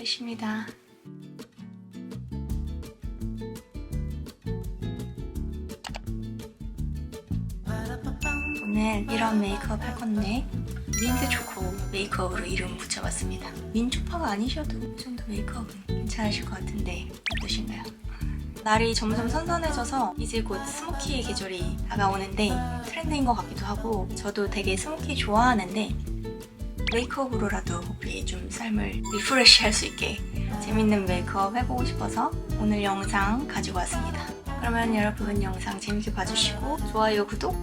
하겠습니다. 오늘 이런 메이크업 할 건데 민트 초코 메이크업으로 이름 붙여봤습니다. 민초파가 아니셔도 이 정도 메이크업은 괜찮으실 것 같은데 어떠신가요? 날이 점점 선선해져서 이제 곧 스모키 계절이 다가오는데 트렌드인 것 같기도 하고 저도 되게 스모키 좋아하는데 메이크업으로라도 우리 좀 삶을 리프레시 할 수 있게 재밌는 메이크업 해보고 싶어서 오늘 영상 가지고 왔습니다. 그러면 여러분 영상 재밌게 봐주시고 좋아요, 구독,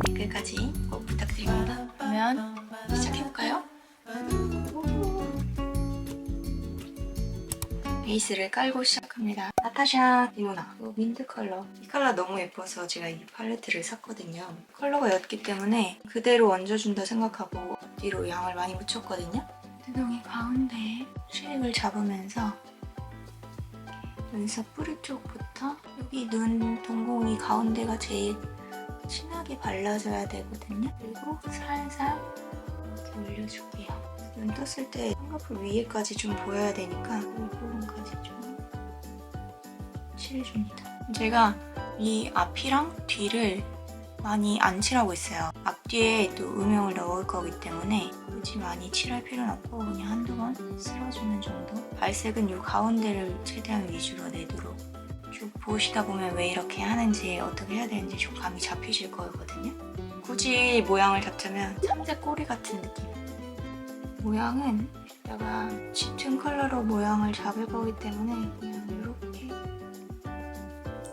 댓글까지 꼭 부탁드립니다. 그러면 시작해볼까요? 베이스를 깔고 시작합니다. 나타샤 디노나 민트 컬러. 이 컬러 너무 예뻐서 제가 이 팔레트를 샀거든요. 컬러가 옅기 때문에 그대로 얹어준다 생각하고 뒤로 양을 많이 묻혔거든요. 눈동이 가운데에 쉐입을 잡으면서 눈썹 뿌리 쪽부터 여기 눈 동공이 가운데가 제일 진하게 발라줘야 되거든요. 그리고 살살 이렇게 올려줄게요. 눈 떴을 때 쌍꺼풀 위에까지 좀 보여야 되니까 이 부분까지 좀 칠해줍니다. 제가 이 앞이랑 뒤를 많이 안 칠하고 있어요. 앞뒤에 또 음영을 넣을 거기 때문에 굳이 많이 칠할 필요는 없고 그냥 한두 번 쓸어주는 정도. 발색은 이 가운데를 최대한 위주로 내도록 쭉 보시다 보면 왜 이렇게 하는지 어떻게 해야 되는지 좀 감이 잡히실 거거든요. 굳이 모양을 잡자면 참새 꼬리 같은 느낌. 모양은 이따가 짙은 컬러로 모양을 잡을 거기 때문에 그냥 이렇게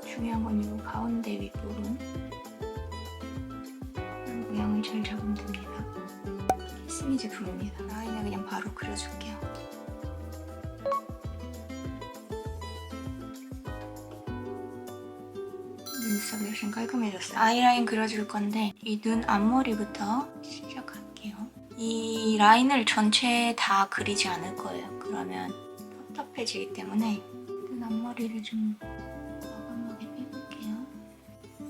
중요한 건 이 가운데 윗부분 모양을 잘 잡으면 됩니다. 키스미 제품입니다. 라인을 그냥 바로 그려줄게요. 눈썹이 훨씬 깔끔해졌어요. 아이라인 그려줄 건데 이 눈 앞머리부터 시작할게요. 이 라인을 전체 다 그리지 않을 거예요. 그러면 답답해지기 때문에 눈 앞머리를 좀 과감하게 빼볼게요.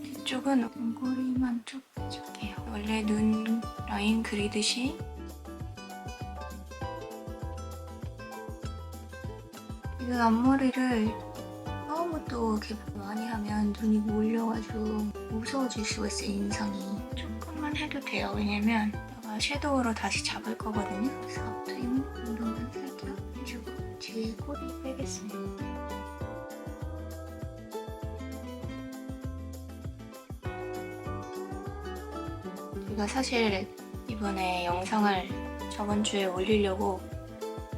뒤쪽은 눈꼬리만 쭉 빼줄게요. 원래 눈 라인 그리듯이 눈 앞머리를 너무 또 이렇게 많이 하면 눈이 몰려가지고 무서워질 수가 있어요, 인상이. 조금만 해도 돼요. 왜냐면 제가 섀도우로 다시 잡을 거거든요. 그래서 앞트임 운동만 살짝 해주고 뒤에 꼬리 빼겠습니다. 제가 사실 이번에 영상을 저번 주에 올리려고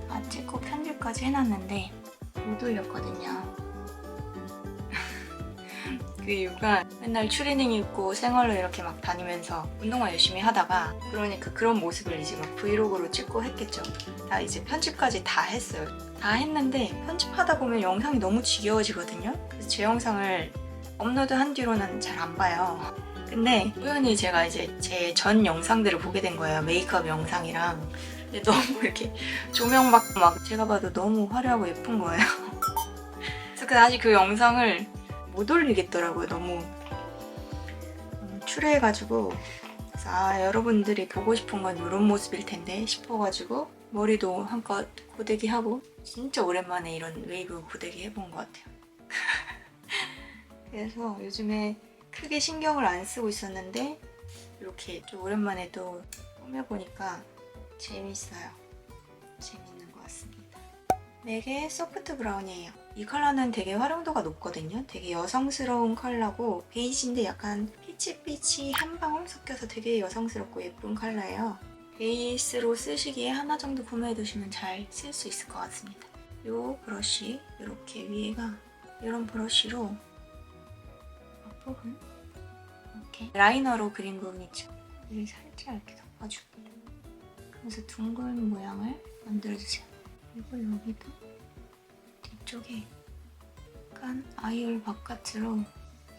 다 찍고 편집까지 해놨는데 못 올렸거든요. 그 이유가 맨날 추리닝 입고 생얼로 이렇게 막 다니면서 운동을 열심히 하다가 그러니까 그런 모습을 이제 막 브이로그로 찍고 했겠죠. 다 이제 편집까지 다 했어요. 다 했는데 편집하다 보면 영상이 너무 지겨워지거든요. 그래서 제 영상을 업로드한 뒤로는 잘 안 봐요. 근데 우연히 제가 이제 제 전 영상들을 보게 된 거예요. 메이크업 영상이랑. 근데 너무 이렇게 조명 받고 막 제가 봐도 너무 화려하고 예쁜 거예요. 그래서 다시 그 영상을 못 올리겠더라고요. 너무 추레해가지고. 그래서 여러분들이 보고 싶은 건 이런 모습일 텐데 싶어가지고 머리도 한껏 고데기 하고 진짜 오랜만에 이런 웨이브 고데기 해본 것 같아요. 그래서 요즘에 크게 신경을 안 쓰고 있었는데 이렇게 좀 오랜만에 또 꾸며보니까 재밌어요. 재밌는 것 같습니다. 맥의 소프트 브라운이에요. 이 컬러는 되게 활용도가 높거든요. 되게 여성스러운 컬러고 베이지인데 약간 피치피치 한 방울 섞여서 되게 여성스럽고 예쁜 컬러예요. 베이스로 쓰시기에 하나 정도 구매해 두시면 잘 쓸 수 있을 것 같습니다. 이 브러쉬 이렇게 위에가 이런 브러쉬로 앞부분 이렇게 라이너로 그린 부분 있죠? 여기 살짝 이렇게 덮어줄게요. 그래서 둥근 모양을 만들어주세요. 그리고 여기도 뒤쪽에 약간 아이홀 바깥으로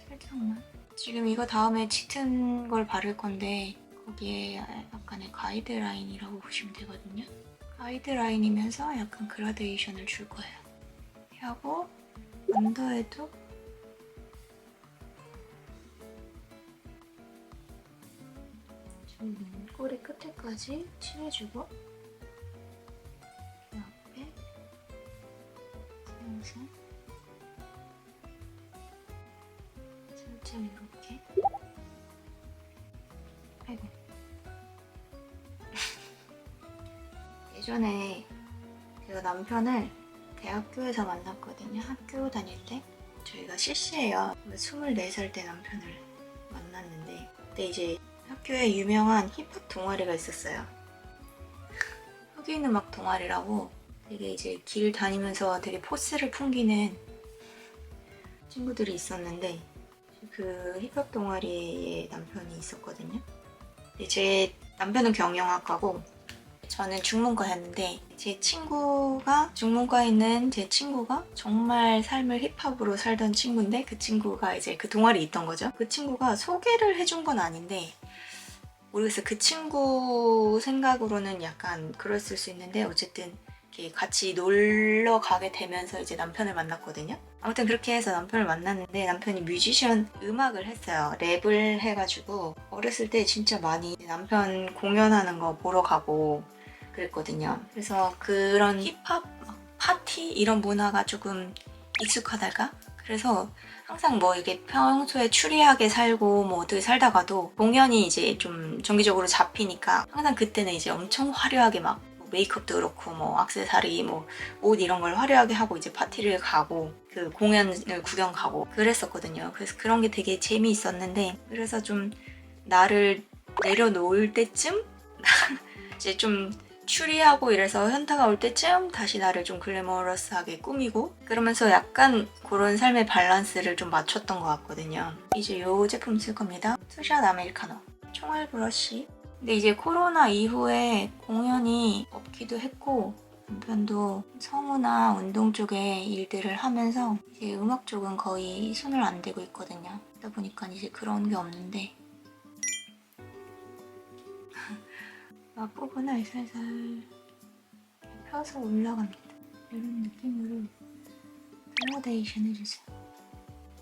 살짝만. 지금 이거 다음에 짙은 걸 바를 건데 거기에 약간의 가이드라인이라고 보시면 되거든요. 가이드라인이면서 약간 그라데이션을 줄 거예요. 이렇게 하고 언더에도 좀 꼬리 끝에까지 칠해주고 이 앞에 그래서 살짝 이렇게. 아이고. 예전에 제가 남편을 대학교에서 만났거든요. 학교 다닐 때. 저희가 CC예요. 24살 때 남편을 만났는데 그때 이제 학교에 유명한 힙합 동아리가 있었어요. 흑인 음악 동아리라고 되게 이제 길 다니면서 되게 포스를 풍기는 친구들이 있었는데 그 힙합 동아리에 남편이 있었거든요. 제 남편은 경영학과고 저는 중문과였는데 제 친구가 중문과에 있는 제 친구가 정말 삶을 힙합으로 살던 친구인데 그 친구가 이제 그 동아리에 있던 거죠. 그 친구가 소개를 해준 건 아닌데 모르겠어요. 그 친구 생각으로는 약간 그랬을 수 있는데 어쨌든 이렇게 같이 놀러 가게 되면서 이제 남편을 만났거든요. 아무튼 그렇게 해서 남편을 만났는데 남편이 뮤지션 음악을 했어요. 랩을 해가지고 어렸을 때 진짜 많이 남편 공연하는 거 보러 가고 그랬거든요. 그래서 그런 힙합 파티 이런 문화가 조금 익숙하달까? 그래서 항상 뭐 이게 평소에 추리하게 살고 뭐 어떻게 살다가도 공연이 이제 좀 정기적으로 잡히니까 항상 그때는 이제 엄청 화려하게 막 메이크업도 그렇고 뭐 액세서리 뭐 옷 이런 걸 화려하게 하고 이제 파티를 가고 그 공연을 구경 가고 그랬었거든요. 그래서 그런 게 되게 재미있었는데 그래서 좀 나를 내려놓을 때쯤 이제 좀 추리하고 이래서 현타가 올 때쯤 다시 나를 좀 글래머러스하게 꾸미고 그러면서 약간 그런 삶의 밸런스를 좀 맞췄던 것 같거든요. 이제 이 제품 쓸 겁니다. 투샷 아메리카노 총알 브러쉬. 근데 이제 코로나 이후에 공연이 없기도 했고 남편도 성우나 운동 쪽에 일들을 하면서 이제 음악 쪽은 거의 손을 안 대고 있거든요. 그러다 보니까 이제 그런 게 없는데 앞부분을 살살 펴서 올라갑니다. 이런 느낌으로 그라데이션 해주세요.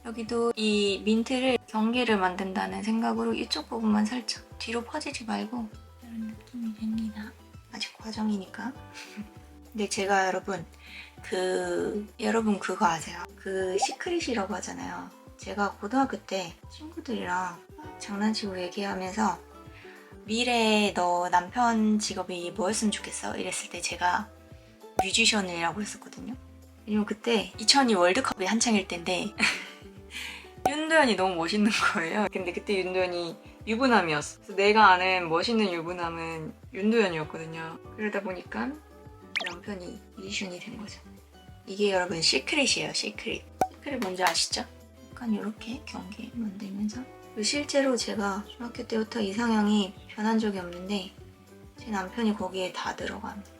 여기도 이 민트를 경계를 만든다는 생각으로 이쪽 부분만 살짝 뒤로 퍼지지 말고 이런 느낌이 됩니다. 아직 과정이니까. 근데 제가 여러분 그거 아세요? 그 시크릿이라고 하잖아요. 제가 고등학교 때 친구들이랑 장난치고 얘기하면서 미래에 너 남편 직업이 뭐였으면 좋겠어? 이랬을 때 제가 뮤지션이라고 했었거든요. 왜냐면 그때 2002 월드컵이 한창일 때인데 윤도현이 너무 멋있는 거예요. 근데 그때 윤도현이 유부남이었어. 그래서 내가 아는 멋있는 유부남은 윤도현이었거든요. 그러다 보니까 남편이 뮤지션이 된 거죠. 이게 여러분 시크릿이에요. 시크릿 뭔지 아시죠? 약간 이렇게 경계 만들면서 실제로 제가 중학교 때부터 이상형이 변한 적이 없는데 제 남편이 거기에 다 들어갑니다.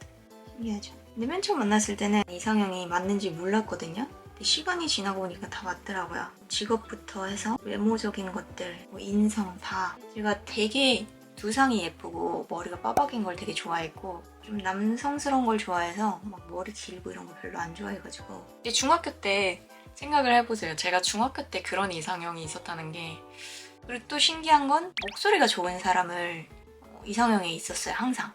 신기하죠? 근데 맨 처음 만났을 때는 이상형이 맞는지 몰랐거든요. 근데 시간이 지나고 보니까 다 맞더라고요. 직업부터 해서 외모적인 것들, 뭐 인성 다. 제가 되게 두상이 예쁘고 머리가 빠박인 걸 되게 좋아했고 좀 남성스러운 걸 좋아해서 막 머리 길고 이런 거 별로 안 좋아해가지고 이제 중학교 때 생각을 해보세요. 제가 중학교 때 그런 이상형이 있었다는 게 그리고 또 신기한 건 목소리가 좋은 사람을 이상형에 있었어요. 항상.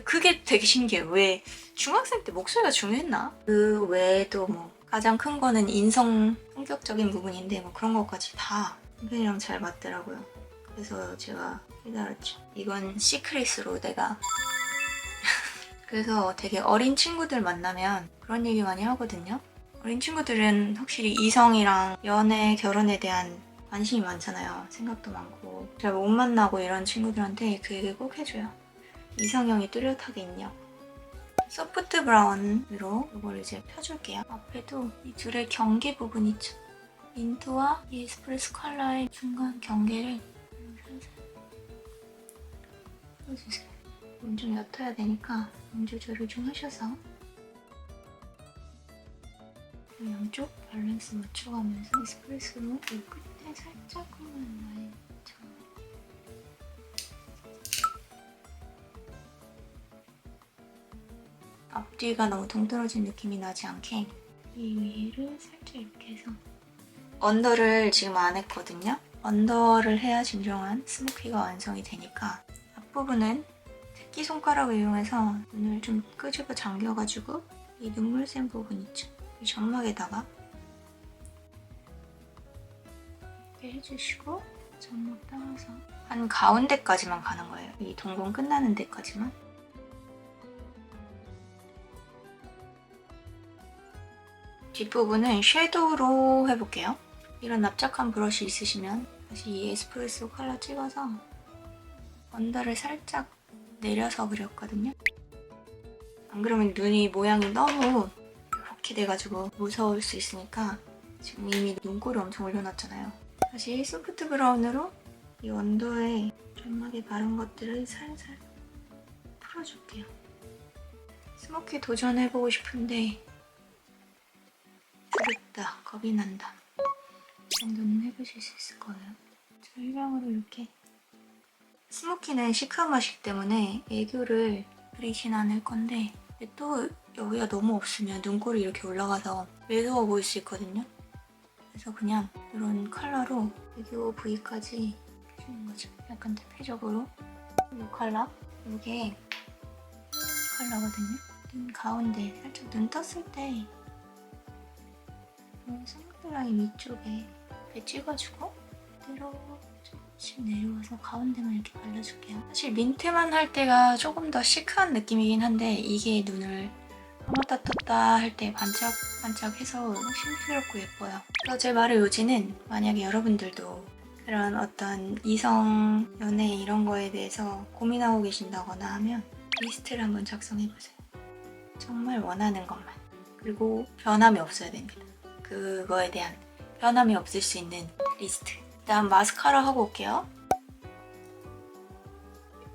그게 되게 신기해요. 왜 중학생 때 목소리가 중요했나? 그 외에도 뭐 가장 큰 거는 인성 성격적인 부분인데 뭐 그런 것까지 다 남편이랑 잘 맞더라고요. 그래서 제가 깨달았죠. 이건 시크릿으로 내가 그래서 되게 어린 친구들 만나면 그런 얘기 많이 하거든요. 어린 친구들은 확실히 이성이랑 연애, 결혼에 대한 관심이 많잖아요. 생각도 많고 잘 못 만나고 이런 친구들한테 그 얘기 꼭 해줘요. 이상형이 뚜렷하게 있냐고. 소프트 브라운으로 이걸 이제 펴줄게요. 앞에도 이 둘의 경계 부분 있죠. 민트와 이 에스프레소 컬러의 중간 경계를 살살 풀어주세요. 이건 좀 옅어야 되니까 양 조절을 좀 하셔서 양쪽 밸런스 맞춰가면서 에스프레소로 이 끝에 살짝만 라인 쳐. 앞뒤가 너무 동떨어진 느낌이 나지 않게 이 위를 살짝 이렇게 해서 언더를 지금 안 했거든요. 언더를 해야 진정한 스모키가 완성이 되니까 앞부분은 새끼손가락을 이용해서 눈을 좀 끄집어 당겨가지고 이 눈물 샘 부분 있죠? 이 점막에다가 이렇게 해주시고 점막 따라서 한 가운데까지만 가는 거예요. 이 동공 끝나는 데까지만. 뒷부분은 섀도우로 해볼게요. 이런 납작한 브러쉬 있으시면 다시 이 에스프레소 컬러 찍어서 언더를 살짝 내려서 그렸거든요. 안 그러면 눈이 모양이 너무 이렇게 돼가지고 무서울 수 있으니까 지금 이미 눈꼬리 엄청 올려놨잖아요. 다시 소프트 브라운으로 이 언더에 점막에 바른 것들을 살살 풀어줄게요. 스모키 도전해보고 싶은데 두렵다, 겁이 난다. 이 정도는 해보실 수 있을 거예요. 절량으로 이렇게. 스모키는 시크한 맛이기 때문에 애교를 부리진 않을 건데 또 여기가 너무 없으면 눈꼬리 이렇게 올라가서 매서워 보일 수 있거든요. 그래서 그냥 이런 컬러로 애교 부위까지 해주는 거죠. 약간 대표적으로 이 컬러, 이게 컬러거든요. 눈 가운데 살짝 눈 떴을 때 쌍꺼풀 라인 위쪽에 배 찍어주고 그대로 조금씩 내려와서 가운데만 이렇게 발라줄게요. 사실 민트만 할 때가 조금 더 시크한 느낌이긴 한데 이게 눈을 감았다 떴다 할 때 반짝반짝해서 심스럽고 예뻐요. 그래서 제 말의 요지는 만약에 여러분들도 그런 어떤 이성 연애 이런 거에 대해서 고민하고 계신다거나 하면 리스트를 한번 작성해보세요. 정말 원하는 것만. 그리고 변함이 없어야 됩니다. 그거에 대한 변함이 없을 수 있는 리스트. 일단 마스카라 하고 올게요.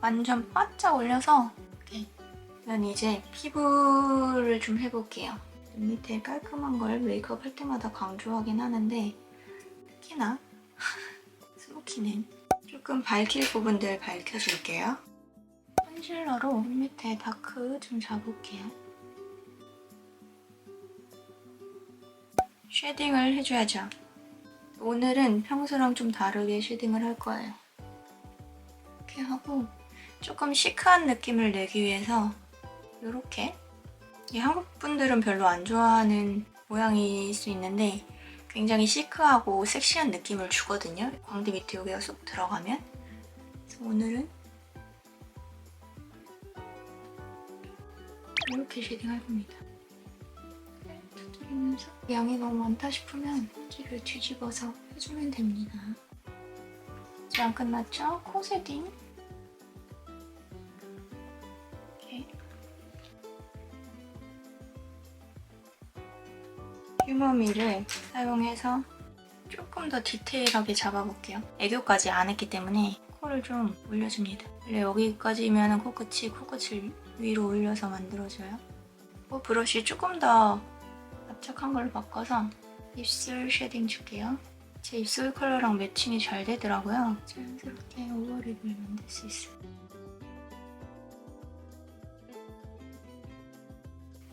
완전 바짝 올려서 이렇게. 그러면 이제 피부를 좀 해볼게요. 눈 밑에 깔끔한 걸 메이크업 할 때마다 강조하긴 하는데 특히나 스모키는 조금 밝힐 부분들 밝혀줄게요. 컨실러로 눈 밑에 다크 좀 잡을게요. 쉐딩을 해줘야죠. 오늘은 평소랑 좀 다르게 쉐딩을 할 거예요. 이렇게 하고 조금 시크한 느낌을 내기 위해서 이렇게 한국 분들은 별로 안 좋아하는 모양일 수 있는데 굉장히 시크하고 섹시한 느낌을 주거든요. 광대 밑에 여기가 쏙 들어가면. 그래서 오늘은 이렇게 쉐딩할 겁니다. 두드리면서 양이 너무 많다 싶으면 휴지를 뒤집어서 해주면 됩니다. 아직 안 끝났죠? 코 쉐딩. 이렇게 휴머미를 사용해서 조금 더 디테일하게 잡아볼게요. 애교까지 안 했기 때문에 코를 좀 올려줍니다. 원래 여기까지면 코끝을 위로 올려서 만들어줘요. 코 브러쉬 조금 더 납작한 걸로 바꿔서 입술 쉐딩 줄게요. 제 입술 컬러랑 매칭이 잘 되더라고요. 자연스럽게 오버립을 만들 수 있어요.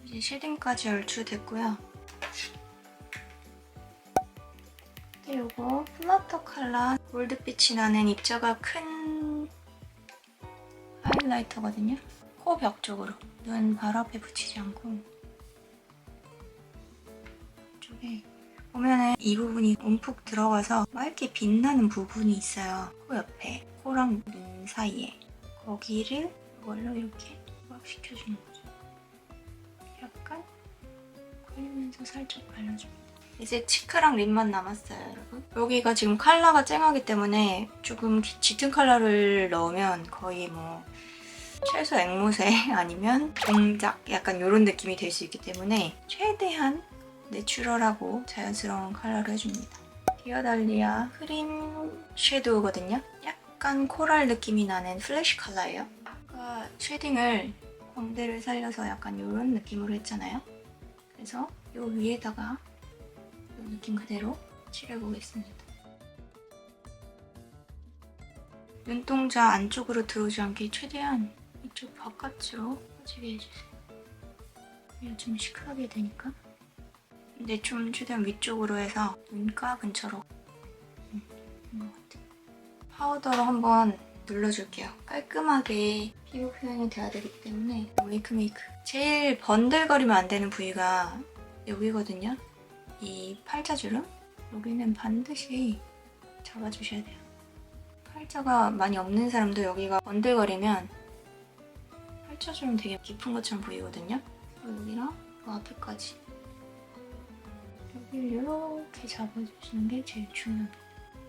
이제 쉐딩까지 얼추됐고요. 이거 플러터 컬러 골드빛이 나는 입자가 큰 하이라이터거든요. 코 벽 쪽으로. 눈 바로 앞에 붙이지 않고 이쪽에 보면은 이 부분이 움푹 들어가서 맑게 빛나는 부분이 있어요. 코 옆에. 코랑 눈 사이에. 거기를 이걸로 이렇게 부각시켜주는 거죠. 약간 걸리면서 살짝 발라줍니다. 이제 치크랑 립만 남았어요, 여러분. 여기가 지금 컬러가 쨍하기 때문에 조금 짙은 컬러를 넣으면 거의 뭐 최소 앵무새 아니면 동작 약간 이런 느낌이 될 수 있기 때문에 최대한 내추럴하고 자연스러운 컬러를 해줍니다. 디어달리아 크림 섀도우거든요. 약간 코랄 느낌이 나는 플래시 컬러예요. 아까 쉐딩을 광대를 살려서 약간 이런 느낌으로 했잖아요. 그래서 이 위에다가 이 느낌 그대로 칠해보겠습니다. 눈동자 안쪽으로 들어오지 않게 최대한 이쪽 바깥으로 퍼지게 해주세요. 이거 좀 시크하게 되니까. 근데 좀 최대한 위쪽으로 해서 눈가 근처로 된 것 같아요. 파우더로 한번 눌러줄게요. 깔끔하게 피부 표현이 돼야 되기 때문에 메이크. 제일 번들거리면 안 되는 부위가 여기거든요. 이 팔자주름 여기는 반드시 잡아주셔야 돼요. 팔자가 많이 없는 사람도 여기가 번들거리면 팔자주름 되게 깊은 것처럼 보이거든요. 여기랑 그 앞에까지 여기를 이렇게 잡아주시는 게 제일 중요합니다.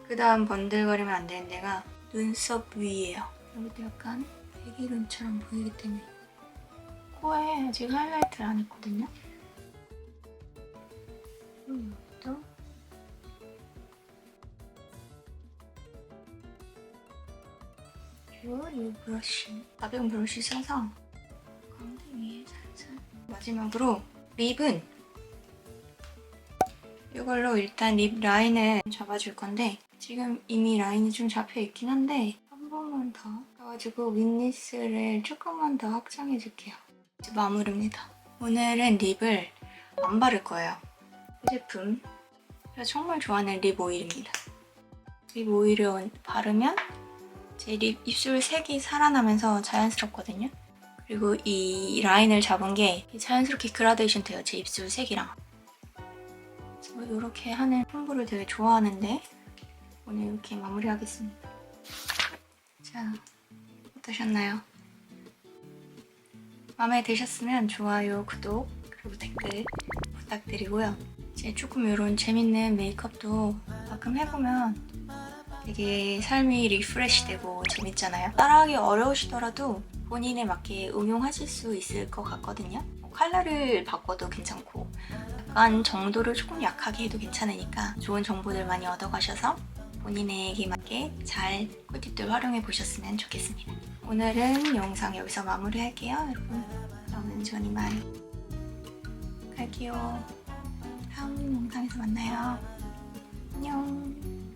그 다음 번들거리면 안 되는 데가 눈썹 위예요. 여기도 약간 애기눈처럼 보이기 때문에 코에 아직 하이라이트를 안 했거든요. 여기도 그리고 이 브러쉬, 가벼운 브러쉬 써서 광대 위에 살살. 마지막으로 립은 이걸로 일단 립 라인을 잡아줄 건데 지금 이미 라인이 좀 잡혀 있긴 한데 한 번만 더 잡아주고 윗니스를 조금만 더 확장해줄게요. 이제 마무리입니다. 오늘은 립을 안 바를 거예요. 이 제품 제가 정말 좋아하는 립 오일입니다. 립 오일을 바르면 제 립 입술 색이 살아나면서 자연스럽거든요. 그리고 이 라인을 잡은 게 자연스럽게 그라데이션 돼요. 제 입술 색이랑. 그래서 이렇게 하는 펌브를 되게 좋아하는데 오늘 이렇게 마무리하겠습니다. 자, 어떠셨나요? 마음에 드셨으면 좋아요, 구독, 그리고 댓글 부탁드리고요. 이제 조금 이런 재밌는 메이크업도 가끔 해보면 되게 삶이 리프레시되고 재밌잖아요. 따라하기 어려우시더라도 본인에 맞게 응용하실 수 있을 것 같거든요. 컬러를 바꿔도 괜찮고 약간 정도를 조금 약하게 해도 괜찮으니까 좋은 정보들 많이 얻어가셔서 본인에게 맞게 잘 꿀팁들 활용해 보셨으면 좋겠습니다. 오늘은 영상 여기서 마무리할게요, 여러분. 저는 전 이만 갈게요. 다음 영상에서 만나요. 안녕.